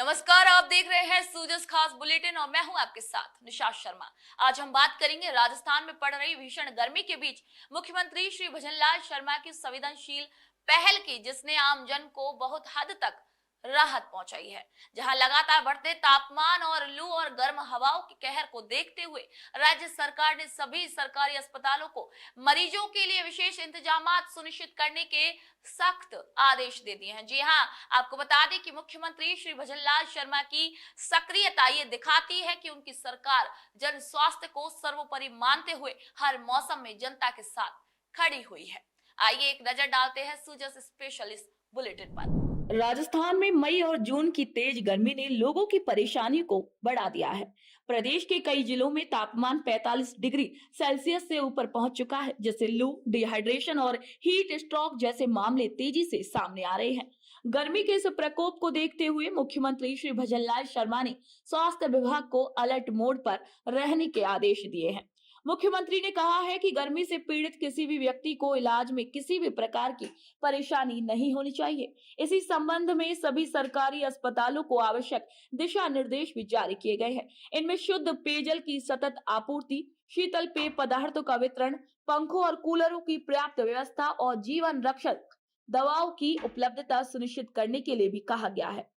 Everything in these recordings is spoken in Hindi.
नमस्कार, आप देख रहे हैं सूजस खास बुलेटिन और मैं हूं आपके साथ निशा शर्मा। आज हम बात करेंगे राजस्थान में पड़ रही भीषण गर्मी के बीच मुख्यमंत्री श्री भजनलाल शर्मा की संवेदनशील पहल की, जिसने आम जन को बहुत हद तक राहत पहुंचाई है। जहां लगातार बढ़ते तापमान और लू और गर्म हवाओं के कहर को देखते हुए राज्य सरकार ने सभी सरकारी अस्पतालों को मरीजों के लिए विशेष इंतजामात सुनिश्चित करने के सख्त आदेश दे दिए हैं। जी हां, आपको बता दें कि मुख्यमंत्री श्री भजनलाल शर्मा की सक्रियता ये दिखाती है कि उनकी सरकार जन स्वास्थ्य को सर्वोपरि मानते हुए हर मौसम में जनता के साथ खड़ी हुई है। आइए एक नजर डालते हैं सूजस स्पेशल इस बुलेटिन पर। राजस्थान में मई और जून की तेज गर्मी ने लोगों की परेशानी को बढ़ा दिया है। प्रदेश के कई जिलों में तापमान 45 डिग्री सेल्सियस से ऊपर पहुंच चुका है, जिससे लू, डिहाइड्रेशन और हीट स्ट्रोक जैसे मामले तेजी से सामने आ रहे हैं। गर्मी के इस प्रकोप को देखते हुए मुख्यमंत्री श्री भजनलाल शर्मा ने स्वास्थ्य विभाग को अलर्ट मोड पर रहने के आदेश दिए हैं। मुख्यमंत्री ने कहा है कि गर्मी से पीड़ित किसी भी व्यक्ति को इलाज में किसी भी प्रकार की परेशानी नहीं होनी चाहिए। इसी संबंध में सभी सरकारी अस्पतालों को आवश्यक दिशा निर्देश भी जारी किए गए हैं। इनमें शुद्ध पेयजल की सतत आपूर्ति, शीतल पेय पदार्थों का वितरण, पंखों और कूलरों की पर्याप्त व्यवस्था और जीवन रक्षक दवाओं की उपलब्धता सुनिश्चित करने के लिए भी कहा गया है।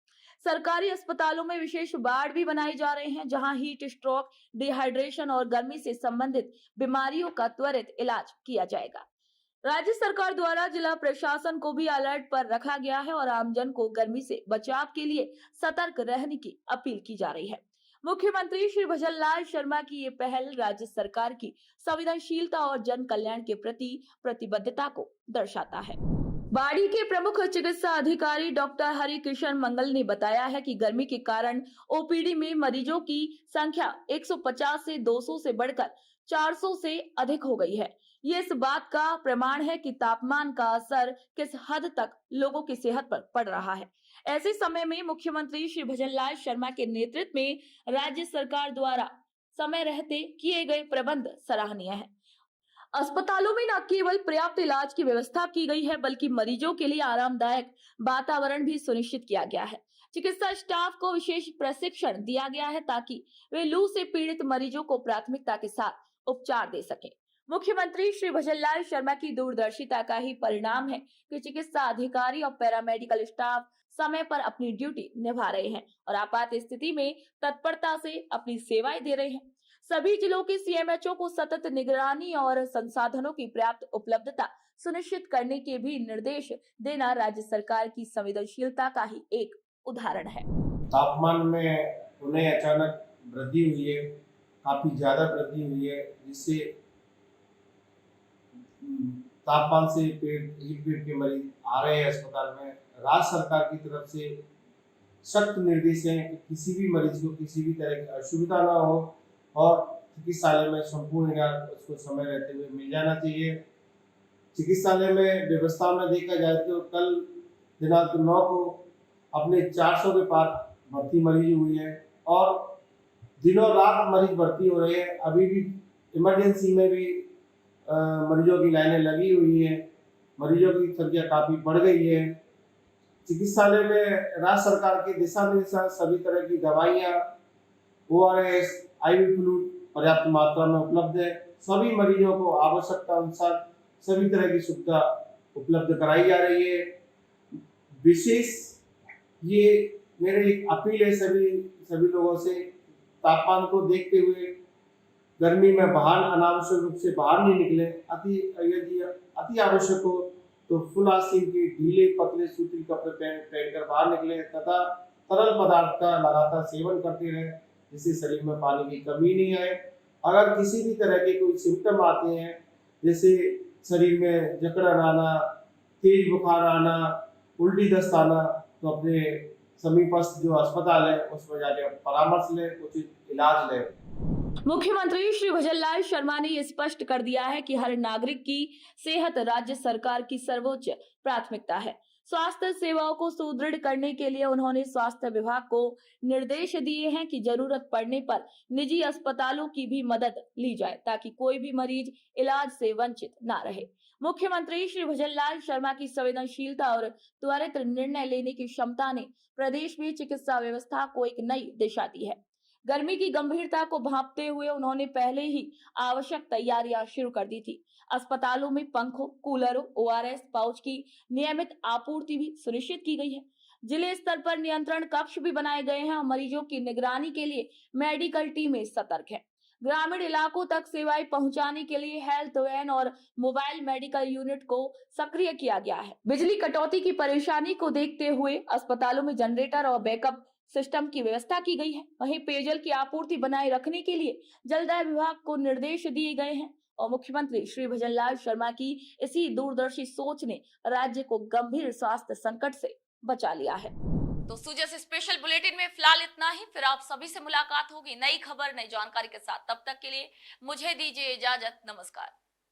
सरकारी अस्पतालों में विशेष वार्ड भी बनाए जा रहे हैं, जहां हीट स्ट्रोक, डिहाइड्रेशन और गर्मी से संबंधित बीमारियों का त्वरित इलाज किया जाएगा। राज्य सरकार द्वारा जिला प्रशासन को भी अलर्ट पर रखा गया है और आमजन को गर्मी से बचाव के लिए सतर्क रहने की अपील की जा रही है। मुख्यमंत्री श्री भजनलाल शर्मा की ये पहल राज्य सरकार की संवेदनशीलता और जन कल्याण के प्रति प्रतिबद्धता को दर्शाता है। बाड़ी के प्रमुख चिकित्सा अधिकारी डॉक्टर हरि किशन मंगल ने बताया है कि गर्मी के कारण ओपीडी में मरीजों की संख्या 150 से 200 से बढ़कर 400 से अधिक हो गई है। ये इस बात का प्रमाण है कि तापमान का असर किस हद तक लोगों की सेहत पर पड़ रहा है। ऐसे समय में मुख्यमंत्री श्री भजनलाल शर्मा के नेतृत्व में राज्य सरकार द्वारा समय रहते किए गए प्रबंध सराहनीय है। अस्पतालों में न केवल पर्याप्त इलाज की व्यवस्था की गई है, बल्कि मरीजों के लिए आरामदायक वातावरण भी सुनिश्चित किया गया है। चिकित्सा स्टाफ को विशेष प्रशिक्षण दिया गया है ताकि वे लू से पीड़ित मरीजों को प्राथमिकता के साथ उपचार दे सके। मुख्यमंत्री श्री भजनलाल शर्मा की दूरदर्शिता का ही परिणाम है कि चिकित्सा अधिकारी और पैरामेडिकल स्टाफ समय पर अपनी ड्यूटी निभा रहे हैं और आपात स्थिति में तत्परता से अपनी सेवाएं दे रहे हैं। सभी जिलों के सीएमएचओ को सतत निगरानी और संसाधनों की पर्याप्त उपलब्धता सुनिश्चित करने के भी निर्देश देना राज्य सरकार की संवेदनशीलता का ही एक उदाहरण है। तापमान में उन्हें अचानक वृद्धि हुई है, काफी ज्यादा वृद्धि हुई है, जिससे तापमान से हीट के मरीज आ रहे हैं अस्पताल में। राज्य सरकार की तरफ से सख्त निर्देश है कि किसी भी मरीज को किसी भी तरह की असुविधा ना हो और चिकित्सालय में संपूर्ण इलाज उसको समय रहते हुए मिल जाना चाहिए। चिकित्सालय में व्यवस्था में देखा जाए तो कल दिनांक 9 को अपने 400 के पार भर्ती मरीज हुई है और दिनों रात मरीज भर्ती हो रहे हैं। अभी भी इमरजेंसी में भी मरीजों की लाइनें लगी हुई है, मरीजों की संख्या काफी बढ़ गई है। चिकित्सालय में राज्य सरकार के दिशा निर्देश सभी तरह की दवाइयाँ, ORS, IV फ्लूइड पर्याप्त मात्रा में उपलब्ध है। सभी मरीजों को आवश्यकता अनुसार सभी तरह की सुविधा उपलब्ध कराई जा रही है। विशेष ये मेरी एक अपील है सभी लोगों से, तापमान को देखते हुए गर्मी में बाहर अनावश्यक रूप से बाहर नहीं निकले। यदि अति आवश्यक हो तो फुल आस्तीन के ढीले पतले सूती कपड़े पहनकर बाहर निकले तथा तरल पदार्थ का लगातार सेवन करते रहे, जिससे शरीर में पानी की कमी नहीं आए। अगर किसी भी तरह के कोई सिम्टम आते हैं, जैसे शरीर में जकड़न आना, तेज बुखार आना, उल्टी दस्त आना, तो अपने समीपस्थ जो अस्पताल है उसमें जाके परामर्श लें, उचित इलाज लें। मुख्यमंत्री श्री भजनलाल शर्मा ने स्पष्ट कर दिया है कि हर नागरिक की सेहत राज्य सरकार की सर्वोच्च प्राथमिकता है। स्वास्थ्य सेवाओं को सुदृढ़ करने के लिए उन्होंने स्वास्थ्य विभाग को निर्देश दिए हैं कि जरूरत पड़ने पर निजी अस्पतालों की भी मदद ली जाए ताकि कोई भी मरीज इलाज से वंचित न रहे। मुख्यमंत्री श्री भजनलाल शर्मा की संवेदनशीलता और त्वरित निर्णय लेने की क्षमता ने प्रदेश में चिकित्सा व्यवस्था को एक नई दिशा दी है। गर्मी की गंभीरता को भांपते हुए उन्होंने पहले ही आवश्यक तैयारियां शुरू कर दी थी। अस्पतालों में पंखों, कूलरों, ORS पाउच की नियमित आपूर्ति भी सुनिश्चित की गई है। जिले स्तर पर नियंत्रण कक्ष भी बनाए गए हैं और मरीजों की निगरानी के लिए मेडिकल टीमें सतर्क है। ग्रामीण इलाकों तक सेवाएं पहुंचाने के लिए हेल्थ वैन और मोबाइल मेडिकल यूनिट को सक्रिय किया गया है। बिजली कटौती की परेशानी को देखते हुए अस्पतालों में जनरेटर और बैकअप सिस्टम की व्यवस्था की गई है। वहीं पेयजल की आपूर्ति बनाए रखने के लिए जलदाय विभाग को निर्देश दिए गए हैं और मुख्यमंत्री श्री भजनलाल शर्मा की इसी दूरदर्शी सोच ने राज्य को गंभीर स्वास्थ्य संकट से बचा लिया है। तो सुजस स्पेशल बुलेटिन में फिलहाल इतना ही। फिर आप सभी से मुलाकात होगी नई खबर, नई जानकारी के साथ। तब तक के लिए मुझे दीजिए इजाजत। नमस्कार।